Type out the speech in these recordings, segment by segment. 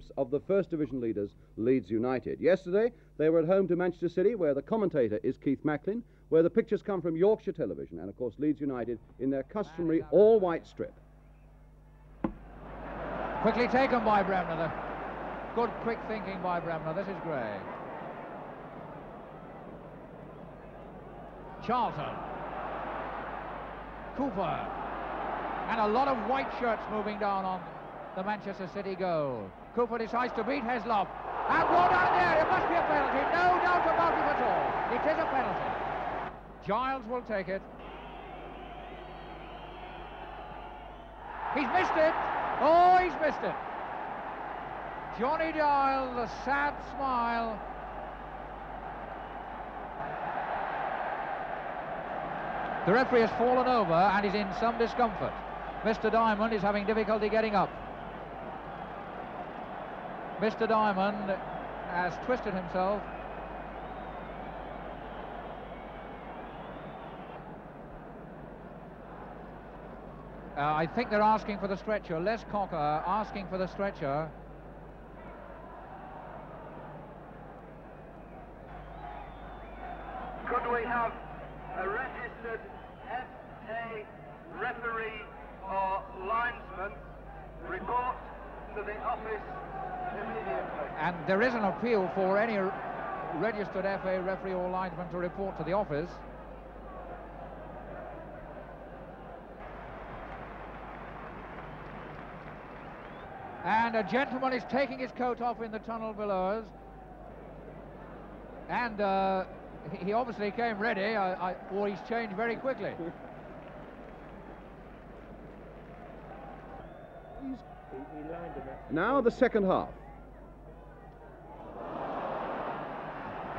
glimpse of the First Division leaders, Leeds United. Yesterday, they were at home to Manchester City, where the commentator is Keith Macklin, where the pictures come from Yorkshire Television, and of course Leeds United in their customary all-white strip. Quickly taken by Bremner. Good quick thinking by Bremner. This is Gray. Charlton. Cooper. And a lot of white shirts moving down on the Manchester City goal. Cooper decides to beat Heslop. And brought down there. It must be a penalty. No doubt about it at all. It is a penalty. Giles will take it. He's missed it. Oh, he's missed it. Johnny Giles, a sad smile. The referee has fallen over and is in some discomfort. Mr. Diamond is having difficulty getting up. Mr. Diamond has twisted himself. I think they're asking for the stretcher. Les Cocker asking for the stretcher. Could we have a registered FA referee or linesman report to the office immediately? And there is an appeal for any registered FA referee or linesman to report to the office. And a gentleman is taking his coat off in the tunnel below us. And he obviously came ready, or he's changed very quickly. Now the second half.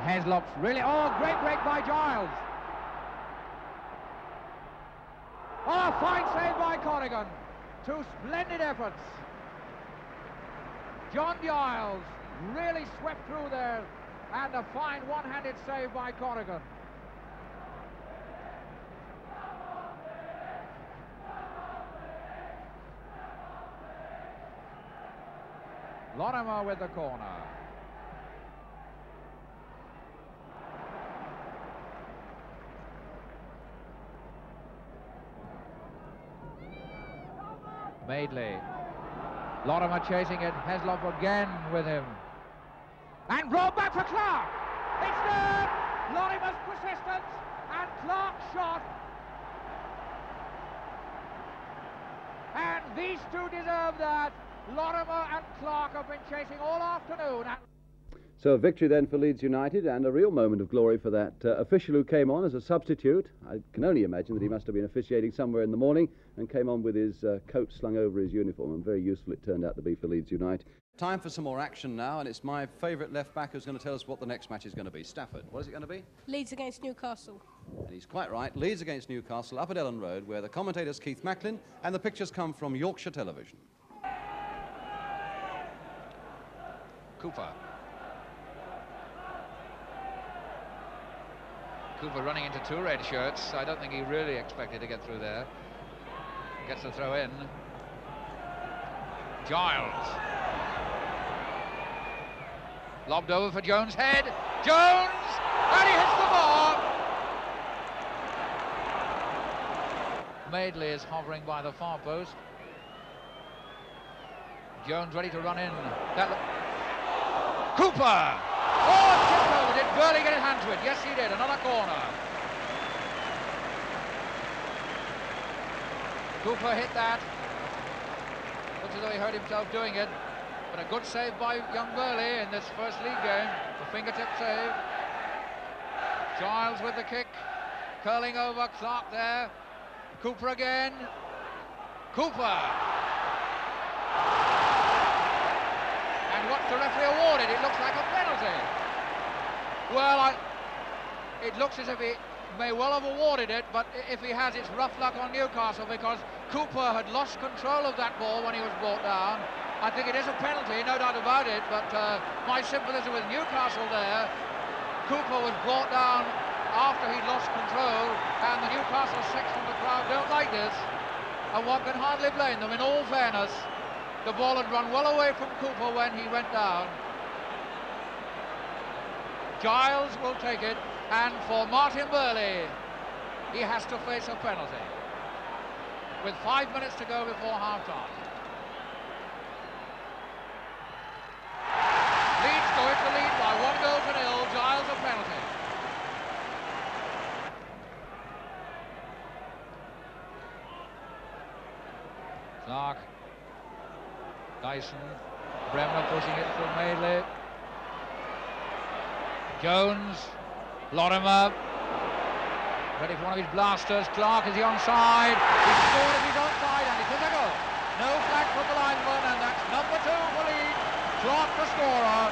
Heslop's really... Oh, great break by Giles. Oh, fine save by Corrigan. Two splendid efforts. John Giles really swept through there, and a fine one-handed save by Corrigan. Lorimer with the corner. Madeley. Lorimer chasing it, Heslop again with him. And brought back for Clark. It's there! Lorimer's persistence, and Clark's shot. And these two deserve that. Lorimer and Clark have been chasing all afternoon. So a victory then for Leeds United, and a real moment of glory for that official who came on as a substitute. I can only imagine that he must have been officiating somewhere in the morning and came on with his coat slung over his uniform, and very useful it turned out to be for Leeds United. Time for some more action now, and it's my favourite left-back who's going to tell us what the next match is going to be. Stafford, what is it going to be? Leeds against Newcastle. And he's quite right. Leeds against Newcastle, up at Ellen Road, where the commentator's Keith Macklin, and the pictures come from Yorkshire Television. Cooper. Cooper running into two red shirts. I don't think he really expected to get through there. Gets the throw in. Giles. Lobbed over for Jones' head. Jones! And he hits the bar! Madeley is hovering by the far post. Jones ready to run in. Cooper! Oh, tipped over. Did Burley get his hand to it? Yes, he did. Another corner. Cooper hit that. Looks as though he hurt himself doing it. But a good save by young Burley in this first league game. A fingertip save. Giles with the kick. Curling over. Clark there. Cooper again. Cooper! And what's the referee awarded? It looks like a penalty. Well, it looks as if he may well have awarded it, but if he has, it's rough luck on Newcastle, because Cooper had lost control of that ball when he was brought down. I think it is a penalty, no doubt about it, but my sympathies are with Newcastle there. Cooper was brought down after he'd lost control, and the Newcastle section of the crowd don't like this, and one can hardly blame them, in all fairness. The ball had run well away from Cooper when he went down. Giles will take it, and for Martin Burley, he has to face a penalty with 5 minutes to go before half-time. Leeds go into lead by 1-0. Giles a penalty. Clark, Dyson, Bremner pushing it for Madeley. Jones, Lorimer, ready for one of his blasters. Clark, is he onside? He scored if he's onside, and it is a goal. No flag from the linesman, and that's number 2 for Leeds. Clark the scorer.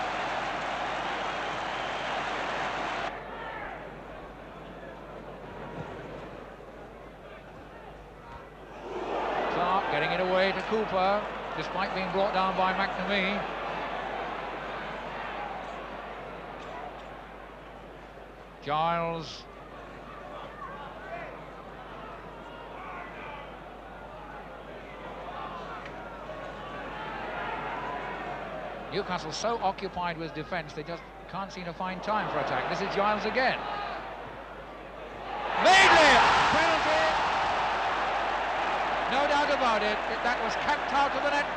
Clark getting it away to Cooper, despite being brought down by McNamee. Giles. Newcastle so occupied with defence, they just can't seem to find time for attack. This is Giles again. Madeley! Penalty! No doubt about it. That was capped out of the net.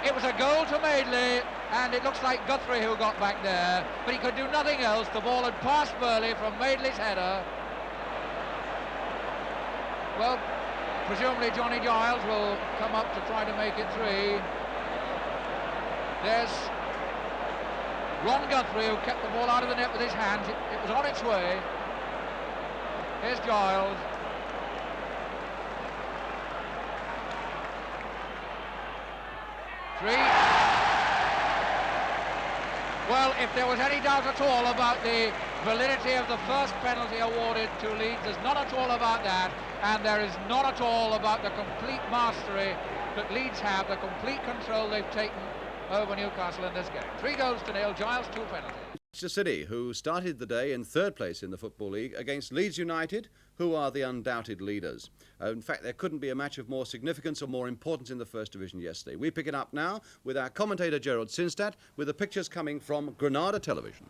It was a goal to Madeley, and it looks like Guthrie who got back there, but he could do nothing else. The ball had passed Burley from Madeley's header. Well, presumably Johnny Giles will come up to try to make it 3. There's Ron Guthrie, who kept the ball out of the net with his hands. It was on its way. Here's Giles. Well, if there was any doubt at all about the validity of the first penalty awarded to Leeds, there's none at all about that, and there is none at all about the complete mastery that Leeds have, the complete control they've taken over Newcastle in this game. 3-0. Giles, 2 penalties. Leicester City, who started the day in 3rd place in the Football League against Leeds United, who are the undoubted leaders. In fact, there couldn't be a match of more significance or more importance in the First Division yesterday. We pick it up now with our commentator Gerald Sinstadt, with the pictures coming from Granada Television.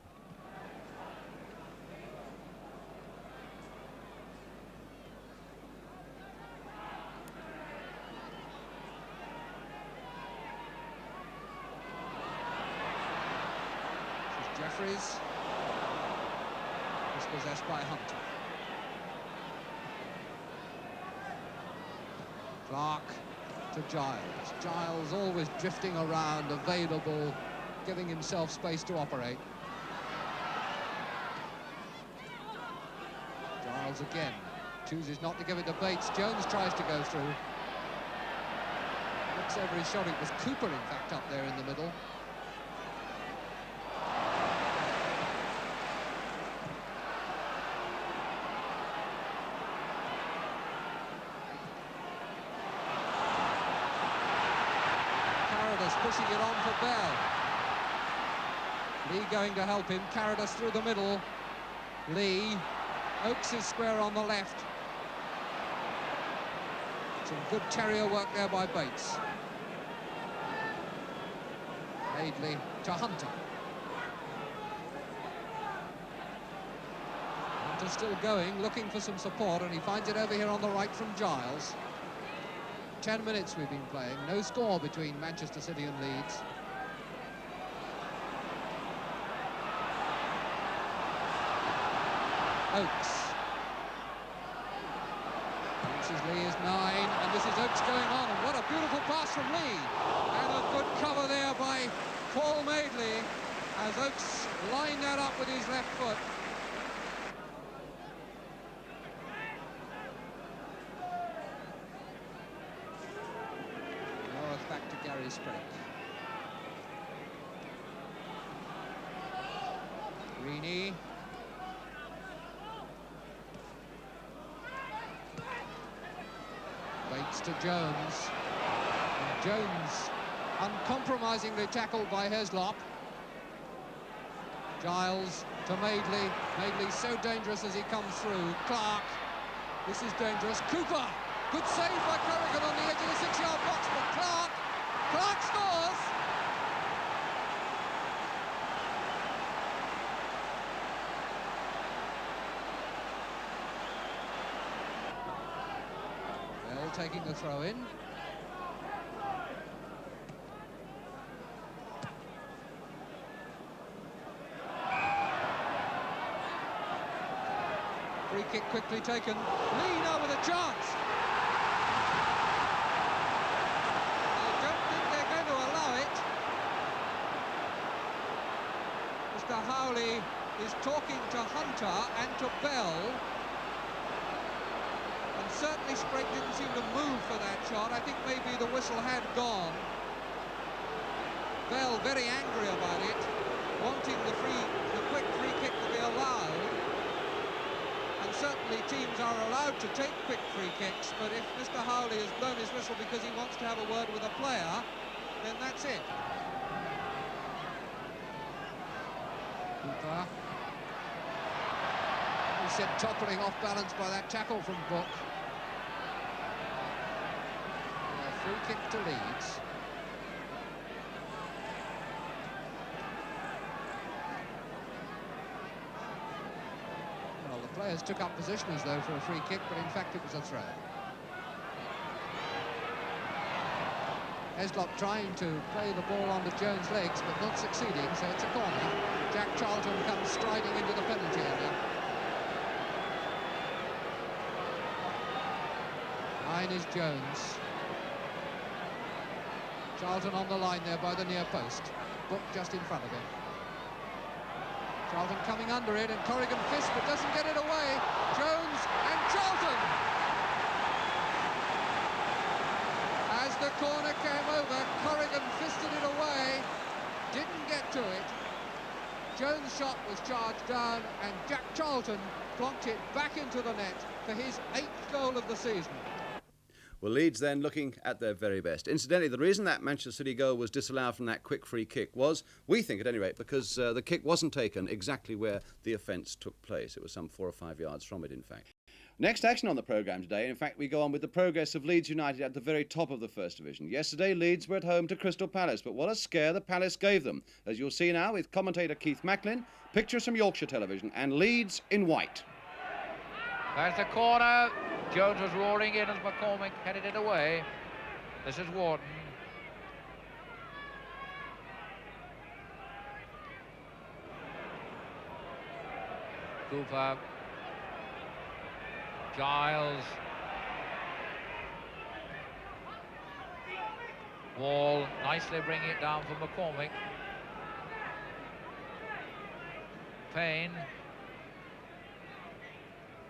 Jeffries, dispossessed by Hunter. Clark to Giles. Giles always drifting around, available, giving himself space to operate. Giles again, chooses not to give it to Bates. Jones tries to go through. Looks every shot. It was Cooper, in fact, up there in the middle. Pushing it on for Bell. Lee going to help him, carried us through the middle. Lee, Oakes is square on the left. Some good terrier work there by Bates. Madeley to Hunter. Hunter still going, looking for some support, and he finds it over here on the right from Giles. 10 minutes we've been playing, no score between Manchester City and Leeds. Oakes. This is Lee is 9, and this is Oakes going on, and what a beautiful pass from Lee. And a good cover there by Paul Madeley, as Oakes lined that up with his left foot. Back to Gary Sprake. Greeny. Bates to Jones. And Jones uncompromisingly tackled by Heslop. Giles to Madeley. Madeley so dangerous as he comes through. Clark. This is dangerous. Cooper. Good save by Corrigan on the edge of the 6-yard box, but Clark scores! Bell taking the throw in. Free kick quickly taken. Lee now with a chance. I don't think they're going to allow it. Mr. Howley is talking to Hunter and to Bell. And certainly Sprague didn't seem to move for that shot. I think maybe the whistle had gone. Bell very angry about it, wanting the quick free kick to be allowed. Certainly teams are allowed to take quick free kicks, but if Mr. Howley has blown his whistle because he wants to have a word with a player, then that's it. Cooper. He said toppling off balance by that tackle from Book. Free kick to Leeds. Players took up position as though for a free kick, but in fact it was a throw. Heslop trying to play the ball onto Jones' legs, but not succeeding, so it's a corner. Jack Charlton comes striding into the penalty area. 9 is Jones. Charlton on the line there by the near post. Book just in front of him. Charlton coming under it, and Corrigan fists but doesn't get it away. Jones and Charlton! As the corner came over, Corrigan fisted it away, didn't get to it. Jones' shot was charged down, and Jack Charlton plonked it back into the net for his 8th goal of the season. Well, Leeds then looking at their very best. Incidentally, the reason that Manchester City goal was disallowed from that quick free kick was, we think at any rate, because the kick wasn't taken exactly where the offence took place. It was some 4 or 5 yards from it, in fact. Next action on the programme today, in fact, we go on with the progress of Leeds United at the very top of the First Division. Yesterday, Leeds were at home to Crystal Palace, but what a scare the Palace gave them. As you'll see now with commentator Keith Macklin, pictures from Yorkshire Television, and Leeds in white. There's the corner. Jones was roaring in as McCormick headed it away. This is Wharton. Cooper. Giles. Wall nicely bringing it down for McCormick. Payne.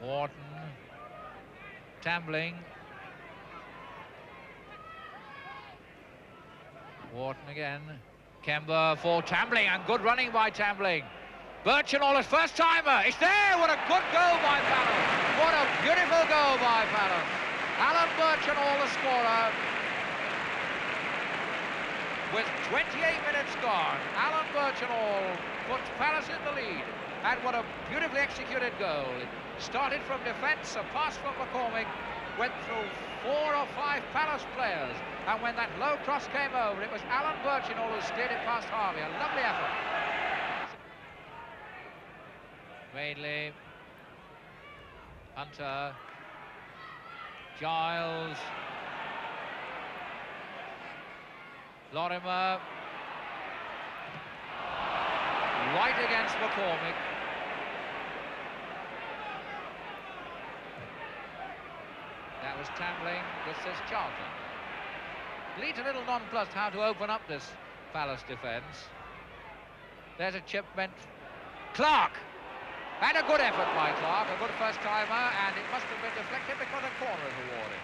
Wharton. Tambling. Wharton again. Kemba for Tambling, and good running by Tambling. Birchenall's first timer. It's there. What a good goal by Fallon. What a beautiful goal by Fallon. Alan Birchenall, the scorer. With 28 minutes gone, Alan Birchenall puts Palace in the lead. And what a beautifully executed goal. It started from defence, a pass from McCormick, went through 4 or 5 Palace players. And when that low cross came over, it was Alan Birchenall who steered it past Harvey. A lovely effort. Madeley, Hunter, Giles, Lorimer, right against McCormick. That was Tambling. This is Charlton. Leeds a little nonplussed how to open up this Palace defence. There's a chip meant Clark. And a good effort by Clark, a good first timer, and it must have been deflected because a corner is awarded.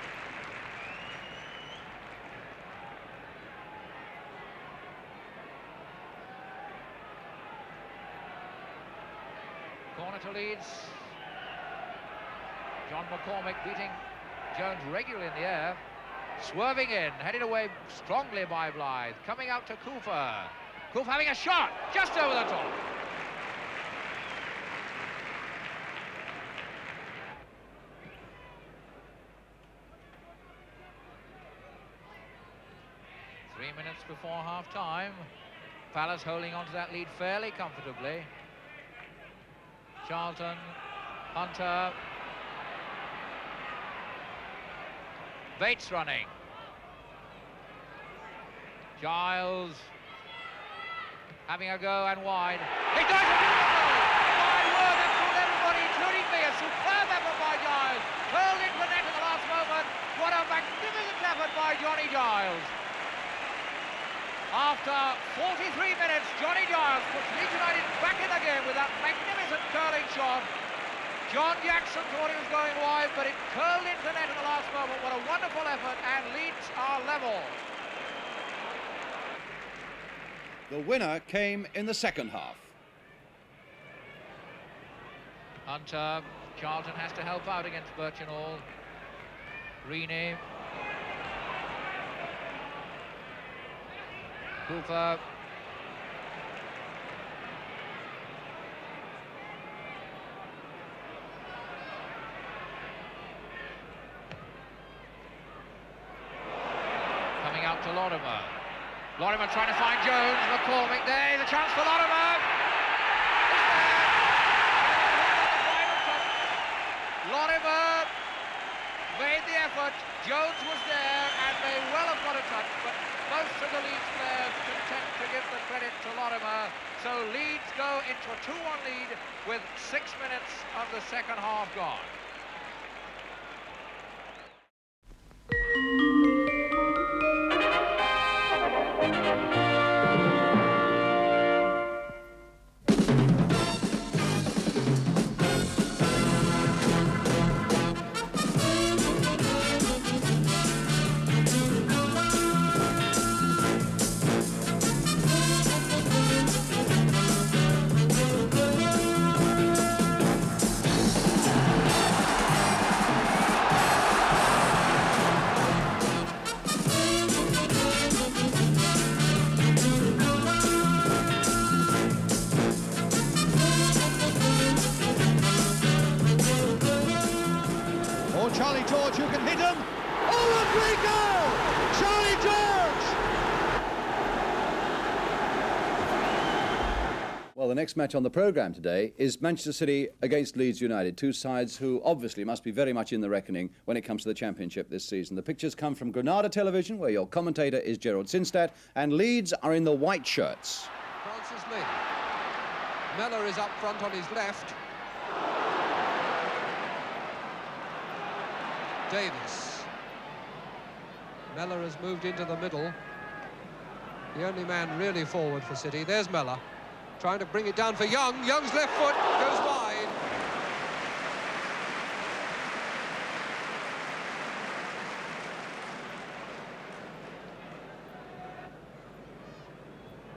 Corner to Leeds. John McCormick beating Jones regularly in the air. Swerving in, headed away strongly by Blythe. Coming out to Cooper. Cooper having a shot just over the top. minutes before half-time. Palace holding on to that lead fairly comfortably. Charlton, Hunter, Bates running. Giles having a go and wide. He does it! My word, that fooled everybody, including me. A superb effort by Giles. Curled into the net at the last moment. What a magnificent effort by Johnny Giles. After 43 minutes, Johnny Giles puts Leeds United back in the game with that magnificent curling shot. John Jackson thought he was going wide, but it curled into the net at the last moment. What a wonderful effort, and Leeds are level. The winner came in the second half. Hunter, Charlton has to help out against Birchenall. Reaney. Cooper. Coming out to Lorimer. Lorimer trying to find Jones. McCormick there. The chance for Lorimer. Lorimer made the effort. Jones was there and may well have got a touch, but most of the Leeds players content to give the credit to Lorimer. So Leeds go into a 2-1 lead with 6 minutes of the second half gone. Charlie George, who can hit him. Oh, a free goal! Charlie George! Well, the next match on the programme today is Manchester City against Leeds United, two sides who obviously must be very much in the reckoning when it comes to the Championship this season. The pictures come from Granada Television, where your commentator is Gerald Sinstadt, and Leeds are in the white shirts. Francis Lee. Mellor is up front on his left. Davis. Mellor has moved into the middle. The only man really forward for City. There's Mellor, trying to bring it down for Young. Young's left foot goes wide.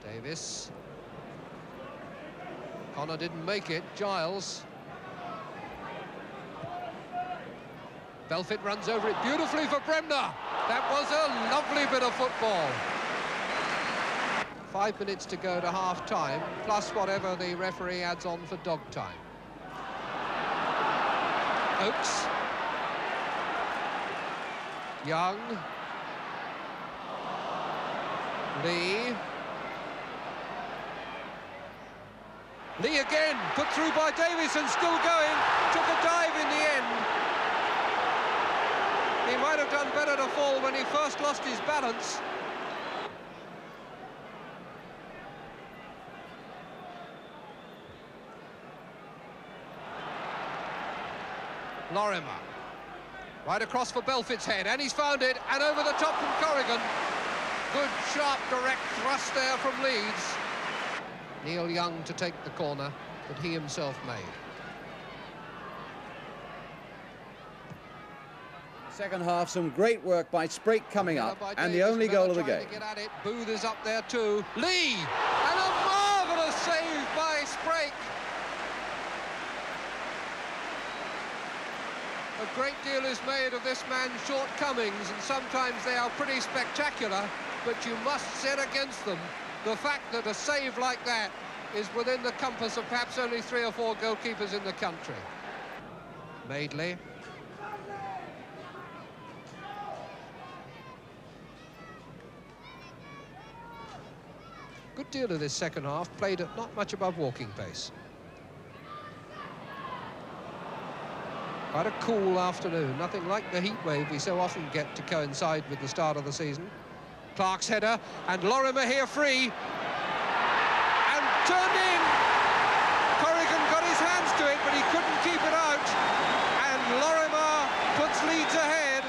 Davis. Connor didn't make it. Giles. Belfit runs over it beautifully for Bremner. That was a lovely bit of football. 5 minutes to go to half-time, plus whatever the referee adds on for dog time. Oakes. Young. Lee. Lee again, put through by Davis and still going. Took a dive in the end. He might have done better to fall when he first lost his balance. Lorimer. Right across for Belfit's head, and he's found it, and over the top from Corrigan. Good, sharp, direct thrust there from Leeds. Neil Young to take the corner that he himself made. Second half, some great work by Sprake coming up, and the only goal of the game. To get at it. Booth is up there too. Lee! And a marvellous save by Sprake. A great deal is made of this man's shortcomings, and sometimes they are pretty spectacular, but you must set against them the fact that a save like that is within the compass of perhaps only 3 or 4 goalkeepers in the country. Madeley. good deal of this second half played at not much above walking pace. Quite a cool afternoon, nothing like the heat wave we so often get to coincide with the start of the season. Clark's header, and Lorimer here free. And turned in! Corrigan got his hands to it, but he couldn't keep it out. And Lorimer puts Leeds ahead.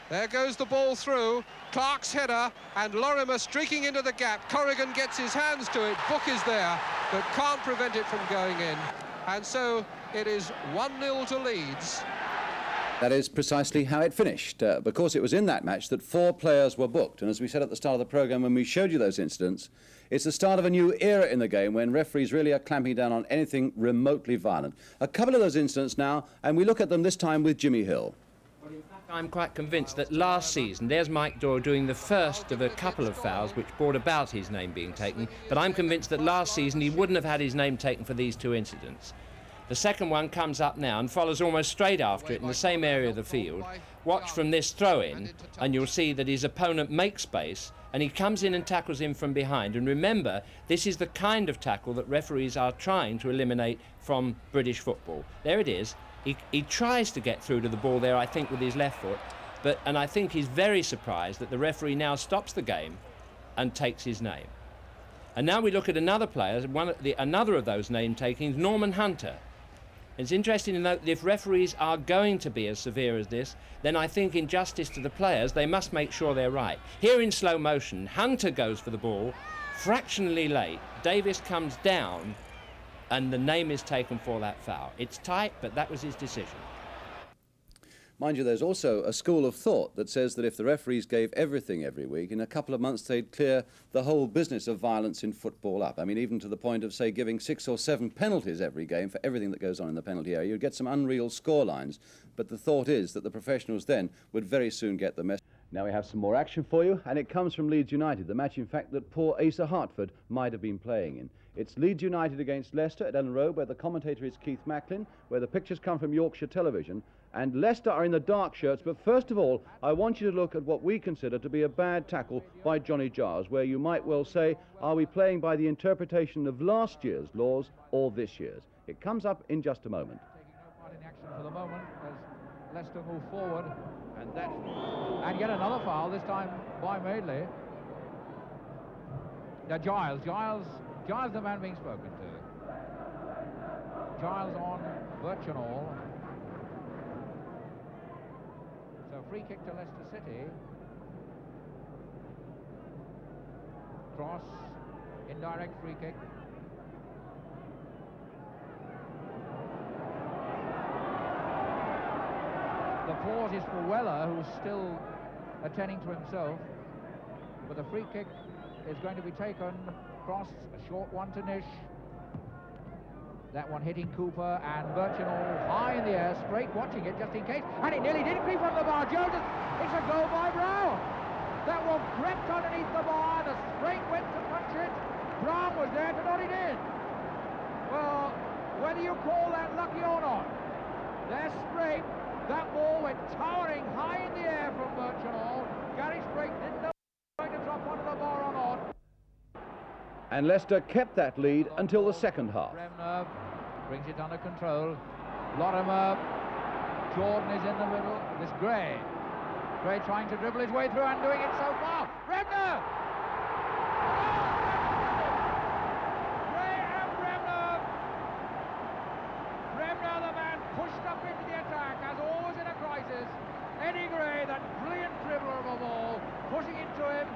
There goes the ball through. Clark's header, and Lorimer streaking into the gap. Corrigan gets his hands to it. Book is there, but can't prevent it from going in. And so it is 1-0 to Leeds. That is precisely how it finished, because it was in that match that 4 players were booked. And as we said at the start of the programme when we showed you those incidents, it's the start of a new era in the game when referees really are clamping down on anything remotely violent. A couple of those incidents now, and we look at them this time with Jimmy Hill. I'm quite convinced that last season, there's Mike Dorr doing the first of a couple of fouls which brought about his name being taken, but I'm convinced that last season he wouldn't have had his name taken for these 2 incidents. The second one comes up now and follows almost straight after it in the same area of the field. Watch from this throw-in and you'll see that his opponent makes space and he comes in and tackles him from behind. And remember, this is the kind of tackle that referees are trying to eliminate from British football. There it is. He tries to get through to the ball there, I think, with his left foot, and I think he's very surprised that the referee now stops the game and takes his name. And now we look at another player, another of those name takings, Norman Hunter. It's interesting to note that if referees are going to be as severe as this, then I think in justice to the players, they must make sure they're right. Here in slow motion, Hunter goes for the ball, fractionally late, Davis comes down, and the name is taken for that foul. It's tight, but that was his decision. Mind you, there's also a school of thought that says that if the referees gave everything every week, in a couple of months they'd clear the whole business of violence in football up. I mean, even to the point of, say, giving 6 or 7 penalties every game for everything that goes on in the penalty area. You'd get some unreal score lines, but the thought is that the professionals then would very soon get the message. Now we have some more action for you, and it comes from Leeds United, the match, in fact, that poor Asa Hartford might have been playing in. It's Leeds United against Leicester at Ellen Road, where the commentator is Keith Macklin, where the pictures come from Yorkshire Television, and Leicester are in the dark shirts. But first of all, I want you to look at what we consider to be a bad tackle by Johnny Giles, where you might well say, are we playing by the interpretation of last year's laws or this year's? It comes up in just a moment. Taking no part in action for the moment as Leicester move forward, and get another foul, this time by Madeley. Giles, the man being spoken to. Giles on Birchenall. So free kick to Leicester City. Cross, indirect free kick. The pause is for Weller, who's still attending to himself. But the free kick is going to be taken. Cross, a short one to Nish. That one hitting Cooper, and Birchenall high in the air, straight watching it just in case. And it nearly did creep under the bar. Jones, it's a goal by Brown. That one crept underneath the bar, the straight went to punch it. Brown was there to nod it in. Well, whether you call that lucky or not, they're straight. That ball went towering high in the air from Birchenall. Gary Sprake didn't know if he was going to drop onto the bar or not. And Leicester kept that lead until the second half. Bremner brings it under control. Lorimer, Jordan is in the middle. This Gray trying to dribble his way through and doing it so far. Bremner! Gray and Bremner! Bremner, the man pushed up into the attack, as always in a crisis. Eddie Gray, that brilliant dribbler of a ball, pushing it to him.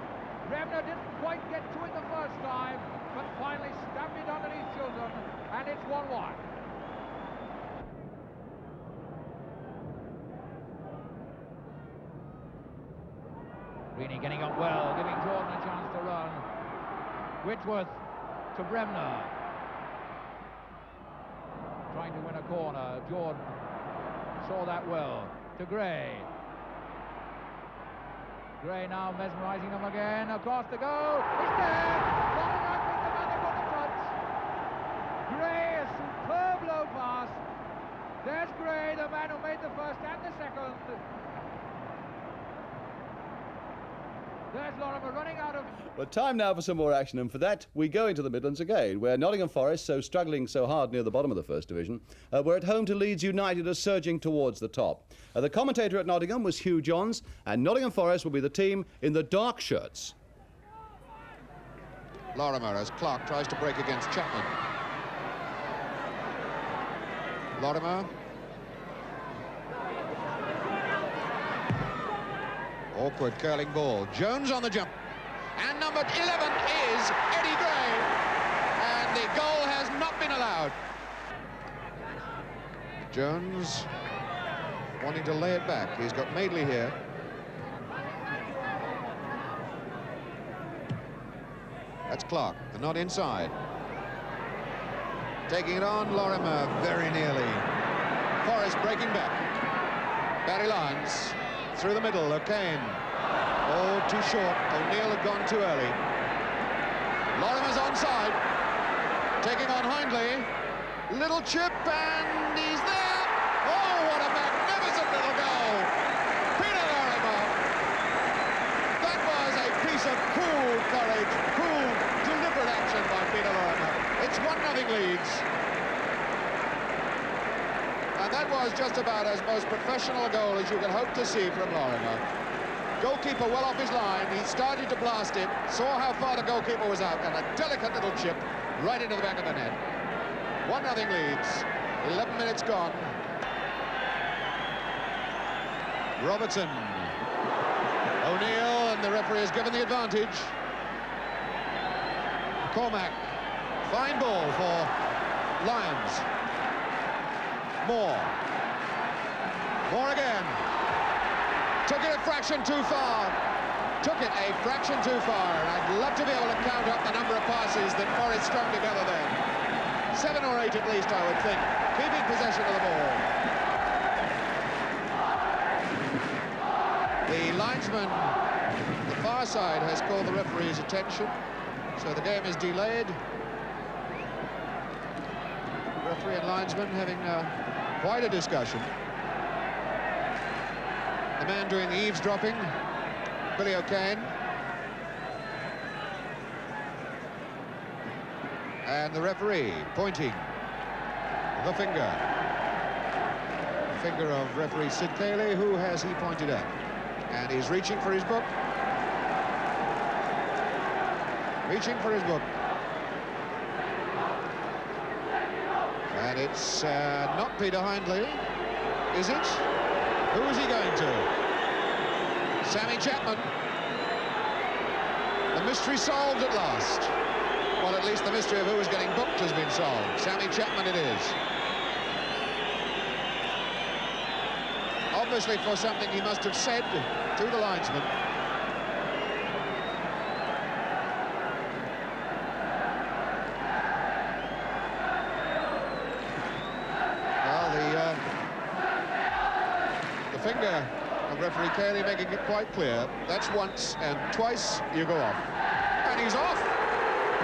Bremner didn't quite get to it the first time, but finally stabbed it underneath Chilton, and it's 1-1. Greeny getting up well, giving Jordan a chance to run. Whitworth to Bremner. Trying to win a corner. Jordan saw that well. To Gray. Gray now mesmerising them again, across the goal, it's there! Nottingham picked the man they've got to touch. Gray, a superb low pass. There's Gray, the man who made the first and the second. There's Lorimer running out of... But time now for some more action, and for that we go into the Midlands again, where Nottingham Forest, so struggling so hard near the bottom of the First Division, were at home to Leeds United, as surging towards the top. The commentator at Nottingham was Hugh Johns, and Nottingham Forest will be the team in the dark shirts. Lorimer as Clark tries to break against Chapman. Lorimer. Awkward curling ball. Jones on the jump. And number 11 is Eddie Gray. And the goal has not been allowed. Jones wanting to lay it back. He's got Madeley here. That's Clark, the nod inside. Taking it on, Lorimer very nearly. Forrest breaking back. Barry Lyons through the middle, O'Kane. Oh, too short. O'Neill had gone too early. Lorimer's onside. Taking on Hindley. Little chip, and he's there. Oh, what a magnificent little goal. Peter Lorimer. That was a piece of cool courage, cool, deliberate action by Peter Lorimer. It's 1-0 Leeds. And that was just about as most professional a goal as you can hope to see from Lorimer. Goalkeeper well off his line. He started to blast it, saw how far the goalkeeper was out, and a delicate little chip right into the back of the net. 1-0 Leeds. 11 minutes gone. Robertson. O'Neill, and the referee has given the advantage. Cormac. Fine ball for Lyons. Moore again. Took it a fraction too far. Took it a fraction too far. And I'd love to be able to count up the number of passes that Forrest strung together then. 7 or 8 at least, I would think. Keeping possession of the ball. The linesman, the far side, has called the referee's attention. So the game is delayed. Referee and linesman having quite a discussion. The man doing the eavesdropping, Billy O'Kane. And the referee pointing the finger. The finger of referee Sid Cayley. Who has he pointed at? And he's reaching for his book. Reaching for his book. And it's not Peter Hindley, is it? Who is he going to? Sammy Chapman. The mystery solved at last. Well, at least the mystery of who was getting booked has been solved. Sammy Chapman it is. Obviously for something he must have said to the linesman. Finger of referee Cayley making it quite clear. That's once, and twice you go off. And he's off.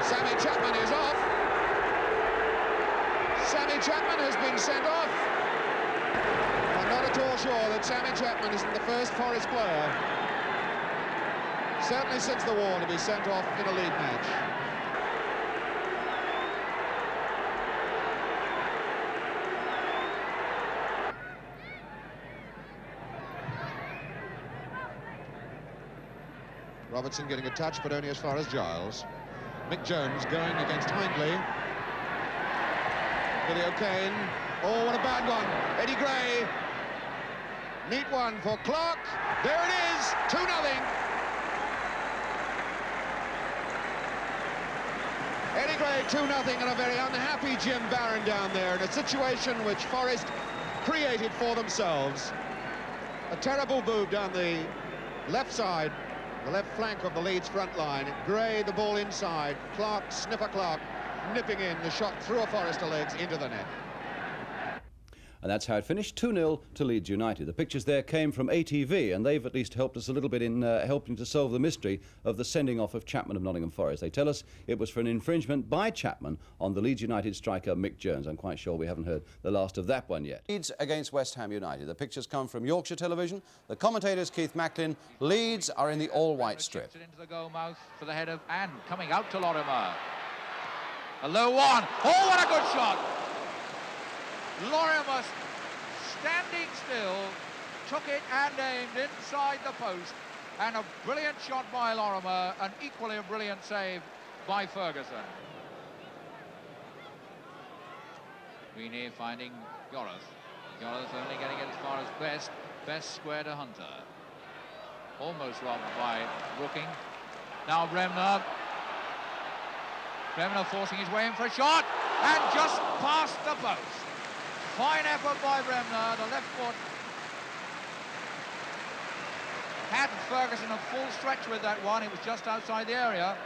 Sammy Chapman is off. Sammy Chapman has been sent off. I'm not at all sure that Sammy Chapman isn't the first Forest player, certainly since the war, to be sent off in a league match. Robertson getting a touch, but only as far as Giles. Mick Jones going against Hindley. Billy O'Kane. Oh, what a bad one. Eddie Gray. Neat one for Clark. There it is, 2-0. Eddie Gray, 2-0, and a very unhappy Jim Barron down there in a situation which Forest created for themselves. A terrible move down the left side. The left flank of the Leeds front line. Gray, the ball inside. Clark, Sniffer Clark, nipping in the shot through a Forester legs into the net. And that's how it finished, 2-0 to Leeds United. The pictures there came from ATV, and they've at least helped us a little bit in helping to solve the mystery of the sending off of Chapman of Nottingham Forest. They tell us it was for an infringement by Chapman on the Leeds United striker Mick Jones. I'm quite sure we haven't heard the last of that one yet. Leeds against West Ham United. The pictures come from Yorkshire Television. The commentators Keith Macklin. Leeds are in the all-white strip. Into the goal mouth for the head of Anne, coming out to Lorimer. A low one. Oh, what a good shot! Lorimer, standing still, took it and aimed inside the post, and a brilliant shot by Lorimer, an equally brilliant save by Ferguson. Greeny finding Yorath. Yorath only getting it as far as Best. Best square to Hunter. Almost robbed by Rooking. Now Bremner. Bremner forcing his way in for a shot, and just past the post. Fine effort by Bremner, the left foot. Had Ferguson a full stretch with that one, it was just outside the area.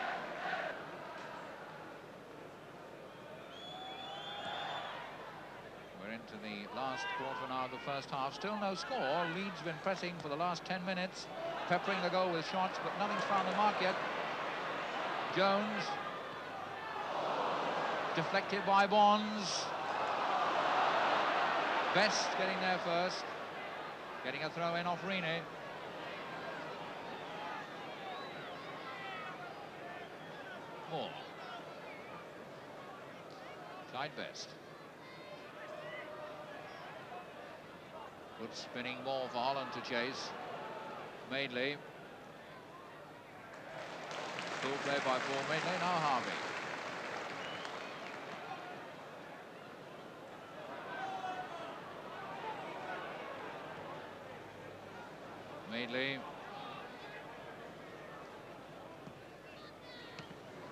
We're into the last quarter of an hour of the first half, still no score. Leeds been pressing for the last 10 minutes, peppering the goal with shots, but nothing's found the mark yet. Jones, deflected by Bonds. Best getting there first, getting a throw in off Reaney. Moore. Clyde Best. Good spinning ball for Holland to chase. Madeley. Full play by Paul Madeley, now Harvey. Madeley.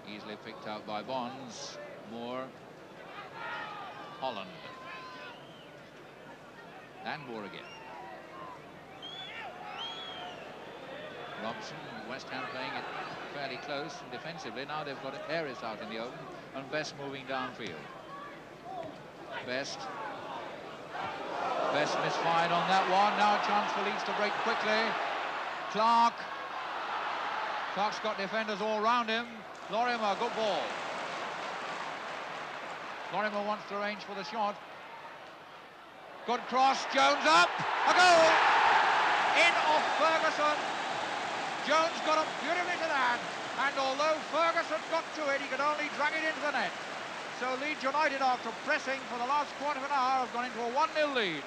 Easily picked out by Bonds. Moore. Holland. And Moore again. Robson, West Ham playing it fairly close and defensively. Now they've got Harris out in the open and Best moving downfield. Best misfired on that one. Now a chance for Leeds to break quickly. Clark's got defenders all round him. Lorimer, good ball. Lorimer wants to range for the shot. Good cross, Jones up, a goal! In off Ferguson. Jones got up beautifully to that, and although Ferguson got to it, he could only drag it into the net. So Leeds United, after pressing for the last quarter of an hour, have gone into a 1-0 lead.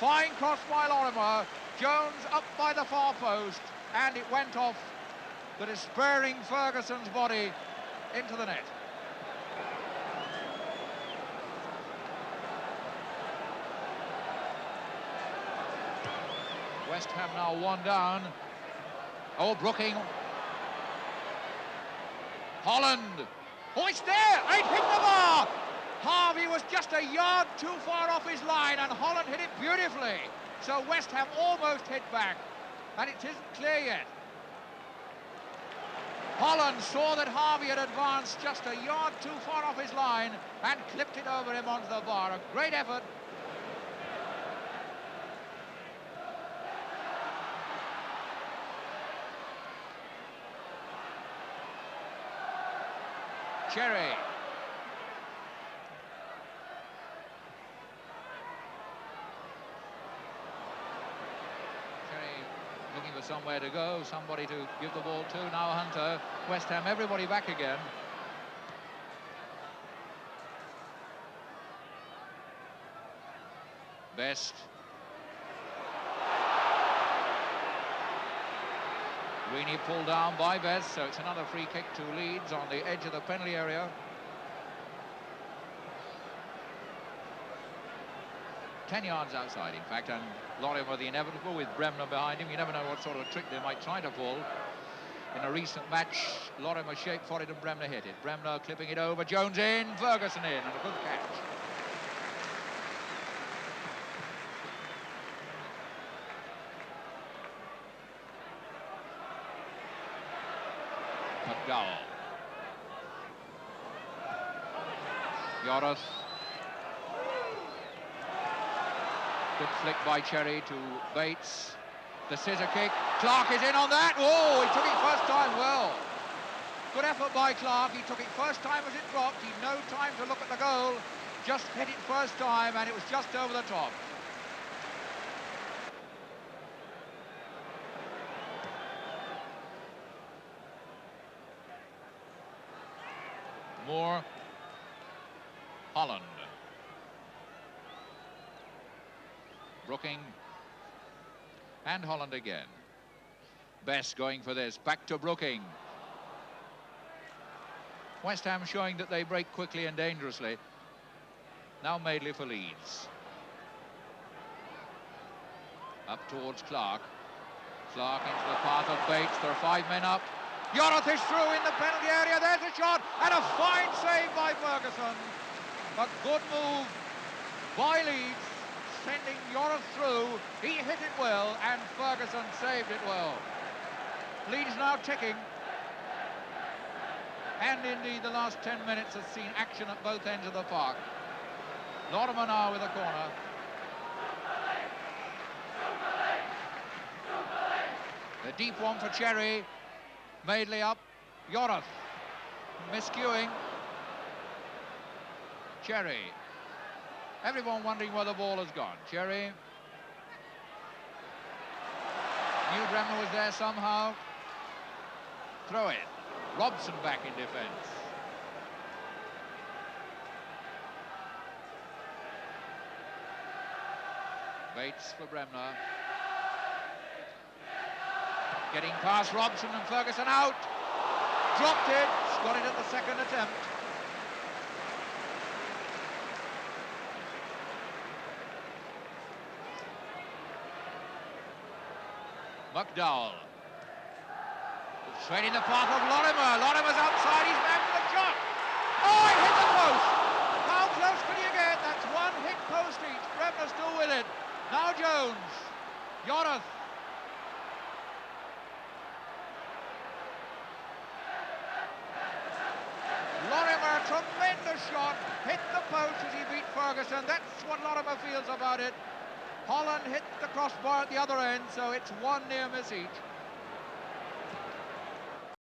Fine cross by Lorimer, Jones up by the far post, and it went off the despairing Ferguson's body into the net. West Ham now one down. Oh, Brooking. Holland. Oh, it's there! It hit the bar! Harvey was just a yard too far off his line, and Holland hit it beautifully. So West Ham almost hit back, and it isn't clear yet. Holland saw that Harvey had advanced just a yard too far off his line and clipped it over him onto the bar. A great effort. Cherry. Looking for somewhere to go, somebody to give the ball to. Now Hunter. West Ham, everybody back again. Best. Greeny pulled down by Best, so it's another free kick to Leeds on the edge of the penalty area. 10 yards outside, in fact, and Lorimer the inevitable with Bremner behind him. You never know what sort of a trick they might try to pull. In a recent match, Lorimer shaped for it and Bremner hit it. Bremner clipping it over, Jones in, Ferguson in, and a good catch. McDowell. Yorath. Good flick by Cherry to Bates. The scissor kick. Clark is in on that. Oh, he took it first time well. Good effort by Clark. He took it first time as it dropped. He had no time to look at the goal. Just hit it first time, and it was just over the top. Moore. Holland. Brooking. And Holland again. Best going for this. Back to Brooking. West Ham showing that they break quickly and dangerously. Now Madeley for Leeds. Up towards Clark. Clark into the path of Bates. There are 5 men up. Yorath is through in the penalty area. There's a shot and a fine save by Ferguson. A good move by Leeds, sending Yorath through. He hit it well and Ferguson saved it well. Leeds now ticking. And indeed the last 10 minutes has seen action at both ends of the park. Lorimer now with a corner. The deep one for Cherry. Madeley up. Yorath miscuing. Cherry. Everyone wondering where the ball has gone. Cherry. Knew Bremner was there somehow. Throw it. Robson back in defence. Bates for Bremner. Getting past Robson and Ferguson out. Dropped it. Got it at the second attempt. McDowell. Straight in the path of Lorimer. Lorimer's outside. He's back for the shot. Oh, he hit the post. How close could you get? That's one hit post each. Bremner still with it. Now Jones. Yorath. Lorimer, tremendous shot. Hit the post as he beat Ferguson. That's what Lorimer feels about it. Holland hit the crossbar at the other end, so it's one near miss each.